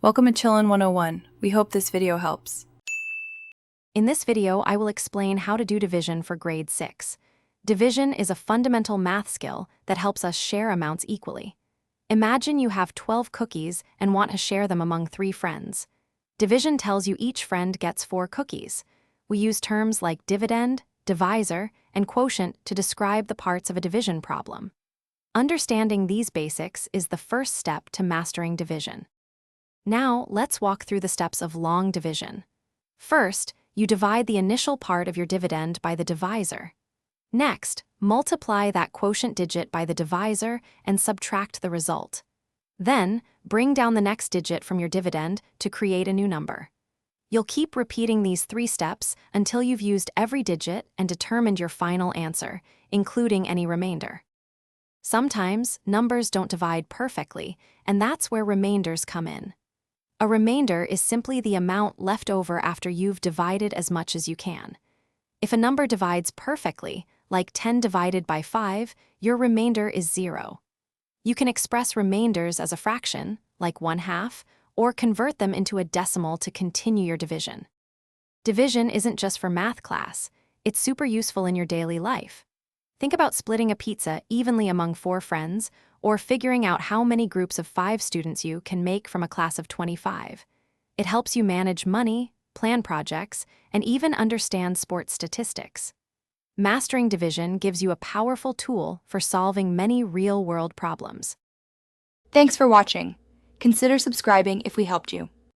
Welcome to Chillin' 101. We hope this video helps. In this video, I will explain how to do division for grade 6. Division is a fundamental math skill that helps us share amounts equally. Imagine you have 12 cookies and want to share them among 3 friends. Division tells you each friend gets 4 cookies. We use terms like dividend, divisor, and quotient to describe the parts of a division problem. Understanding these basics is the first step to mastering division. Now, let's walk through the steps of long division. First, you divide the initial part of your dividend by the divisor. Next, multiply that quotient digit by the divisor and subtract the result. Then, bring down the next digit from your dividend to create a new number. You'll keep repeating these 3 steps until you've used every digit and determined your final answer, including any remainder. Sometimes, numbers don't divide perfectly, and that's where remainders come in. A remainder is simply the amount left over after you've divided as much as you can. If a number divides perfectly, like 10 divided by 5, your remainder is 0. You can express remainders as a fraction, like 1/2, or convert them into a decimal to continue your division. Division isn't just for math class, it's super useful in your daily life. Think about splitting a pizza evenly among 4 friends, or figuring out how many groups of 5 students you can make from a class of 25. It helps you manage money, plan projects, and even understand sports statistics. Mastering division gives you a powerful tool for solving many real-world problems. Thanks for watching. Consider subscribing if we helped you.